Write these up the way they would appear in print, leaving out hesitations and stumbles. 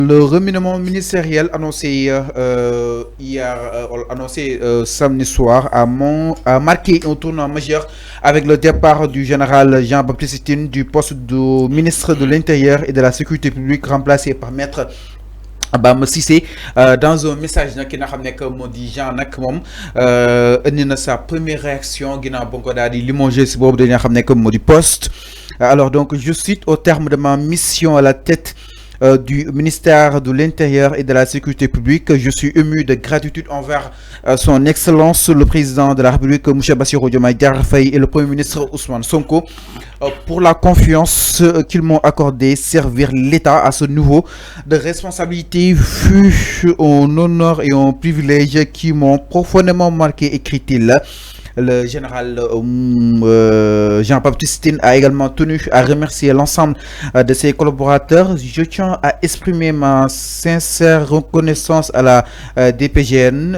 le remaniement ministériel annoncé hier, annoncé samedi soir a marqué un tournant majeur avec le départ du général Jean-Baptiste Tine du poste de ministre de l'Intérieur et de la Sécurité publique, remplacé par maître Bamba Cissé. Dans un message qui n'a pas que modi Jean nak mom sa première réaction ginnaaw ba ko daal di limogé si boobu dañu xam que modi poste. Alors donc je cite: au terme de ma mission à la tête du ministère de l'Intérieur et de la Sécurité publique, je suis ému de gratitude envers son Excellence le président de la République M. Bassirou Diomaye Diakhar Faye et le Premier ministre Ousmane Sonko pour la confiance qu'ils m'ont accordé. Servir l'État à ce niveau de responsabilité fut un honneur et un privilège qui m'ont profondément marqué, écrit-il. Le général Jean-Baptiste Tine a également tenu à remercier l'ensemble de ses collaborateurs. Je tiens à exprimer ma sincère reconnaissance à la DPGN,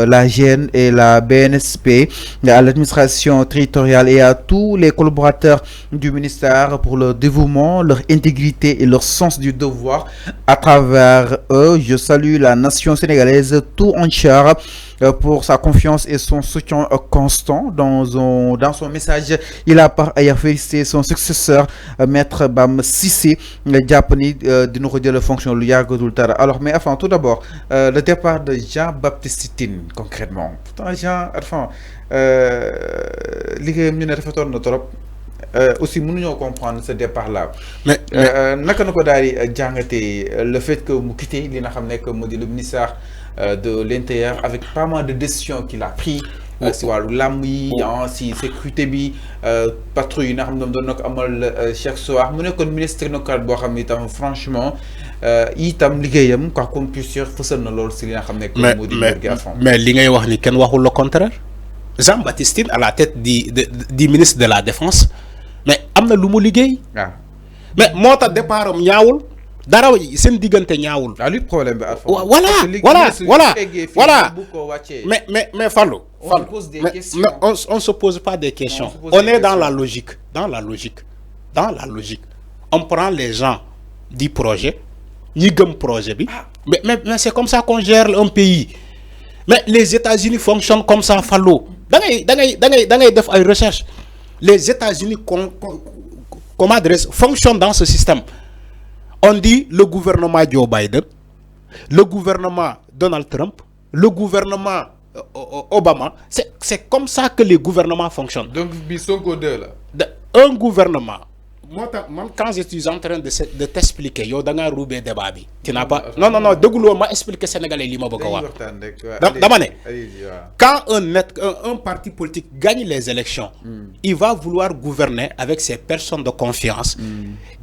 la GN et la BNSP, à l'administration territoriale et à tous les collaborateurs du ministère pour leur dévouement, leur intégrité et leur sens du devoir. À travers eux, je salue la nation sénégalaise tout entière pour sa confiance et son soutien constant. Dans son message, il a par ailleurs félicité son successeur, Maître Bamba Cissé, Diaponi, de nous redire la fonction lu yàggatul dara. Alors, mais enfin, tout d'abord, le départ de Jean-Baptiste Tine, concrètement. Pourtant, Jean, enfin, liggéeyam ñu ne rafetoon na trop. Aussi mënuñoo comprendre ce départ là. Mais naka na ko daal di jàngatee le fait que mu quitté li nga xam ne que mu di le ministère de l'Intérieur avec pas mal de décisions qu'il a pris si wàllu làmb yi si sécurité bi patrouille yi nga xam ne doon na ko amal chaque soir mu nekkoon ministre technocrate boo xam ne itam franchement itam liggéeyam quoi comme puisse dire fësal na loolu si li nga xam ne que mu di mais li ngay wax ni kenn waxul le contraire. Jean-Baptiste Tine à la tête du ministre de la Défense mais am na lu mu liggéey mais moo tax départ am ñaawul dara seen diggante ñaawul. lui problème bi voilà mais Fallou on se pose pas des questions. On est dans la logique on prend les gens du projet ñi gëm projet bi mais c'est comme ça qu'on gère un pays. Mais les États-Unis fonctionnent comme ça, Fallou. Dans les recherches, les États-Unis fonctionnent dans ce système. On dit le gouvernement Joe Biden, le gouvernement Donald Trump, le gouvernement Obama. C'est comme ça que les gouvernements fonctionnent. Donc, ils sont deux là. Un gouvernement. Moi, quand je suis en train de t'expliquer, yo danga roubé débat bi. Tu n'as pas. Non, degulo ma expliquer sénégalais li ma bëgg wax. Dama né. Quand un parti politique gagne les élections, il va vouloir gouverner avec ses personnes de confiance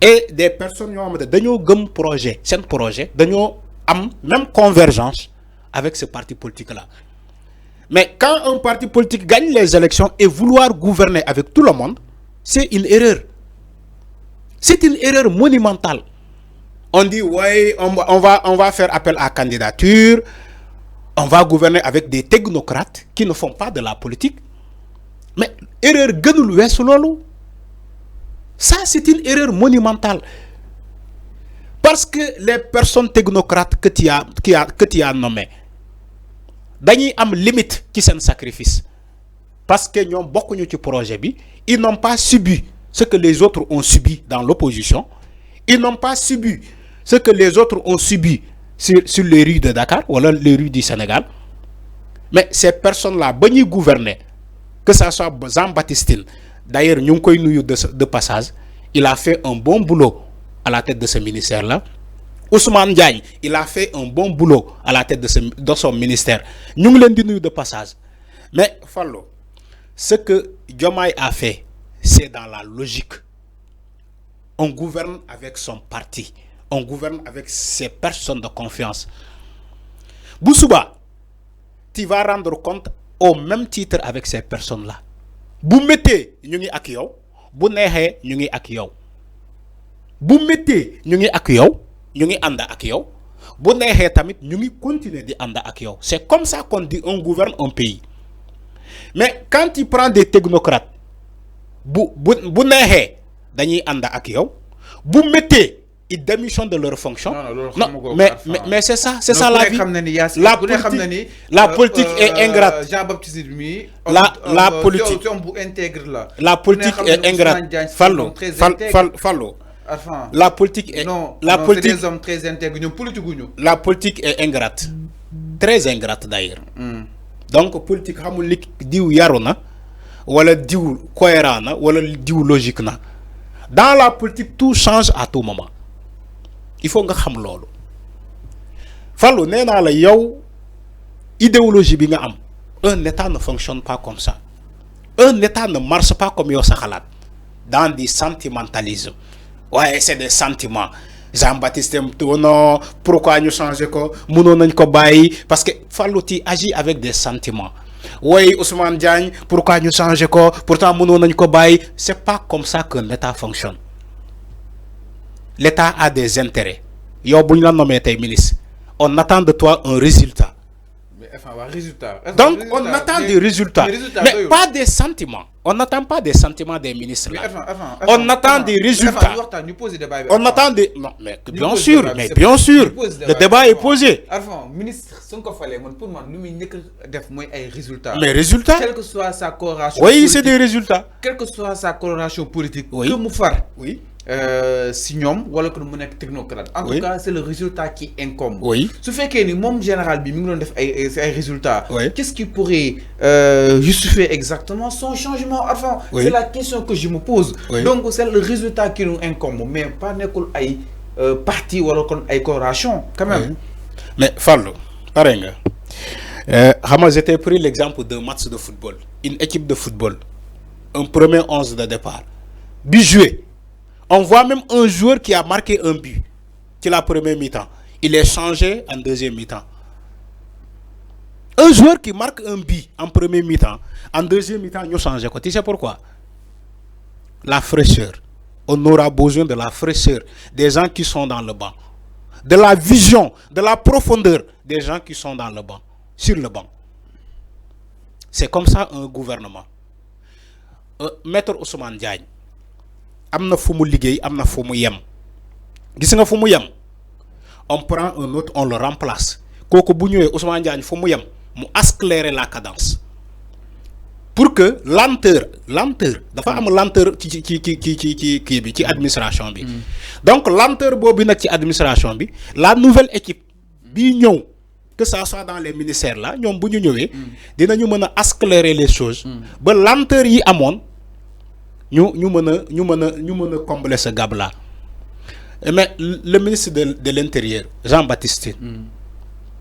et des personnes yo xamante dañoo gëm projet, sen projet, dañoo am même convergence avec ce parti politique là. Mais quand un parti politique gagne les élections et vouloir gouverner avec tout le monde, c'est une erreur. C'est une erreur monumentale. On dit, ouais, on va faire appel à candidature, on va gouverner avec des technocrates qui ne font pas de la politique. Mais erreur gënul weesu loolu. Ça, c'est une erreur monumentale. Parce que les personnes technocrates que tu as nommées, dañuy am limite qui sen sacrifice. Parce que ñom bokkuñu ci projet bi, ils n'ont pas subi ce que les autres ont subi dans l'opposition. Ils n'ont pas subi ce que les autres ont subi sur les rues de Dakar ou les rues du Sénégal. Mais ces personnes-là, ils gouverner, que ce soit Jean-Baptiste Tine, d'ailleurs, nous avons de passage, il a fait un bon boulot à la tête de ce ministère-là. Ousmane Diagne, il a fait un bon boulot à la tête de son ministère. Nous avons de passage. Mais, Fallo, ce que Diomaye a fait, c'est dans la logique. On gouverne avec son parti. On gouverne avec ses personnes de confiance. Boussouba, tu vas rendre compte au même titre avec ces personnes-là. Vous mettez, nous sommes avec vous. Vous n'êtes nous sommes avec vous. Vous mettez, nous sommes avec vous. Nous sommes avec vous. Vous n'êtes tamit, nous continuons avec vous. C'est comme ça qu'on dit on gouverne un pays. Mais quand tu prends des technocrates, bu neexee dañuy ànd ak yow bu méttee ils démissionnent de leur fonction. Non, mais c'est ça la vie. La politique est ingrate. Jean-Baptiste la politique est ingrate. Fallo. La politique est des hommes très intègres. La politique est ingrate. Très ingrate d'ailleurs. Donc politique xamul li diw yaruna wala diw cohérent na wala diw logique na. Dans la politique tout change à tout moment. Il faut nga xam lolu. Fallu néna la yow idéologie bi nga am. Un état ne fonctionne pas comme ça. Un état ne marche pas comme yow sa xalat. Dans du sentimentalisme. Ouais, c'est des sentiments. Jean-Baptiste non, pourquoi nous changer quoi? Mounon nañ ko bayyi parce que Fallou ti agit avec des sentiments. Oui, Ousmane Diagne, pourquoi nous changer quoi? Pourtant mounon nañ ko bayyi, c'est pas comme ça que l'État fonctionne. L'État a des intérêts. Yo buñ la nommé tay ministre, on attend de toi un résultat. Donc on attend des résultats, mais pas des sentiments. On n'attend pas des sentiments des ministres. On attend des résultats. On attend des... Non, mais bien sûr, le débat est posé. Mais résultats. Quelle que soit sa coloration politique. Oui, c'est des résultats. Quelle que soit sa coloration politique. Oui. Que Moufar. Oui. Signum ou alors que nous technocrate. En tout cas, c'est le résultat qui incombe. Oui. Ce fait que nous, mon général, nous résultats. Oui. Qu'est-ce qui pourrait justifier exactement son changement? Enfin, oui. C'est la question que je me pose. Oui. Donc, c'est le résultat qui nous incombe, mais pas n'importe quelle partie ou alors quelle coloration, quand même. Oui. Mais Fallo, pareil. J'étais pris l'exemple d'un match de football, une équipe de football, un premier 11 de départ, but joué. On voit même un joueur qui a marqué un but, qui est la première mi-temps. Il est changé en deuxième mi-temps. Un joueur qui marque un but en premier mi-temps, en deuxième mi-temps, il a changé. Tu sais pourquoi? La fraîcheur. On aura besoin de la fraîcheur des gens qui sont dans le banc. De la vision, de la profondeur des gens qui sont dans le banc, sur le banc. C'est comme ça un gouvernement. Maître Ousmane Diagne, amna fumu liguey amna fumu yem gis nga fumu yem on prend un autre on le remplace koko bu ñëwé Ousmane Diagne fumu yem mu accélérer la cadence pour que lenteur dafa am lenteur ci administration bi donc lenteur bobu nak ci administration bi la nouvelle équipe bi ñëw que ça soit dans les ministères là ñom bu ñu ñëwé dinañu mëna accélérer les choses ba lenteur yi amone nous devons combler ce gap-là. Mais le ministre de l'Intérieur, Jean-Baptiste,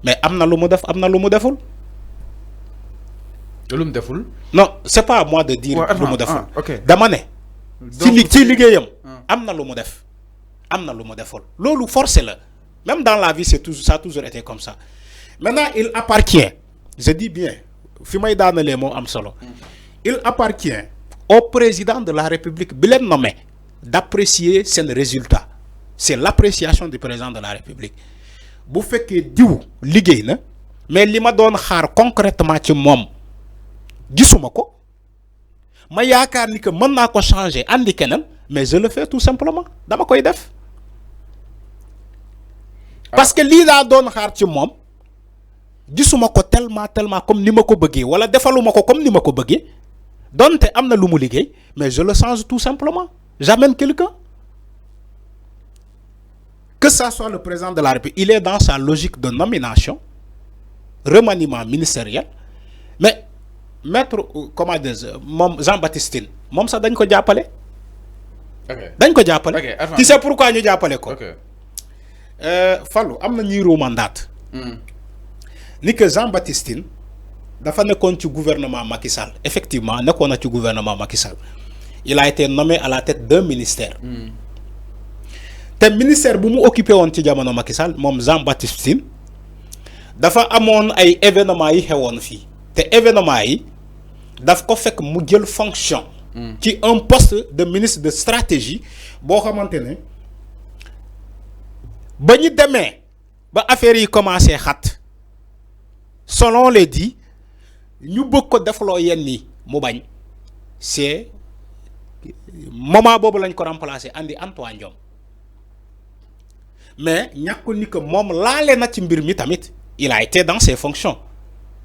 mais amna lu mu def amna lu mu deful. Non, c'est pas à moi de dire lu mu deful. Dama né ci ligéyam amna lu mu def. Amna lu mu deful. Lolu forcé la. Même dans la vie ça a toujours été comme ça. Maintenant, il appartient, je dis bien, fi may danelé mo am solo. Il appartient au président de la République, Bilen nommé, d'apprécier ses résultats. C'est l'appréciation du président de la République. Vous faites que Dieu ligue, mais li ma donne concrètement ci mom gisumako ma yaakaar ni que mën naa ko changer andi keneen mais je le fais tout simplement dama koy def parce que li laa doon xaar ci mom gisumako tellement comme ni ma ko bëggee wala defaluma ko comme ni ma ko bëggee donte amna lu mu liggéey mais je le change tout simplement j'amène quelqu'un que ça soit le président de la République il est dans sa logique de nomination remaniement ministériel mais maître comment dire Jean-Baptiste mom sax dañ ko jappalé dañ ko jappalé tu sais pourquoi ñu jappalé ko Fallou amna ñuy romandat ni que Jean-Baptiste dafa nekkoon ci gouvernement Macky Sall effectivement nekkoon na ci gouvernement Macky Sall il a été nommé à la tête d'un ministère te ministère bu mu occupé woon ci jamono Macky Sall moom Jean-Baptiste dafa amoon ay événements yi xewoon fii te événements yi daf ko fekk mu jël fonction ci un poste de ministre de stratégie boo xamante ne ba ñu demee ba affaire yi commencé xat selon les dits ñu bëgg ko defloo yenn ni mu bañ c'est moment boobu lañ ko remplacer andi Antoine Diome mais ñàkkul ni que moom laale na ci mbir mi tamit il a été dans ses fonctions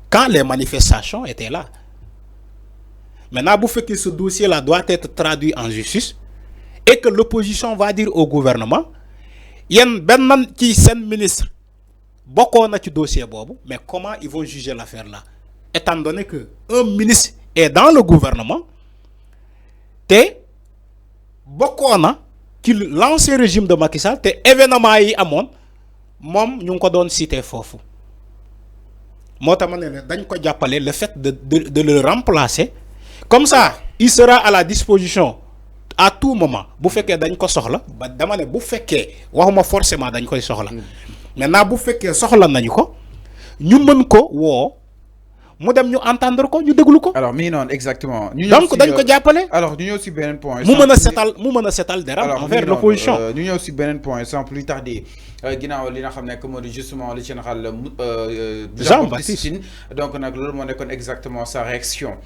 quand les manifestations étaient là. Maintenant, vous faites que ce dossier-là doit être traduit en justice et que l'opposition va dire au gouvernement, il y a un ministre beaucoup na ci dossier bobu, mais comment ils vont juger l'affaire là? Étant donné que un ministre est dans le gouvernement, té beaucoup na qui l'ancien régime de Macky Sall, té événement yi amone, mom ñu ko doon cité fofu. Mota mané dañ ko jappalé le fait de le remplacer. Comme ça, il sera à la disposition à tout moment. Bu fekkee dañ ko soxla ba dama ne bu fekkee waxuma forcément dañ koy soxla. Maintenant bu fekkee soxla nañu ko ñu mën ko woo mu dem ñu entendre ko ñu déglu ko. Alors mi non exactement. Donc dañ ko jàppale. Alors ñu ñëw ci beneen point. mu mën a setal dara envers l'opposition. ñu ñëw ci beneen point sans plus tarder. Ginnaaw li nga xam ne que moo di justement le général Jean-Baptiste Tine donc nag loolu moo nekkoon exactement sa réaction.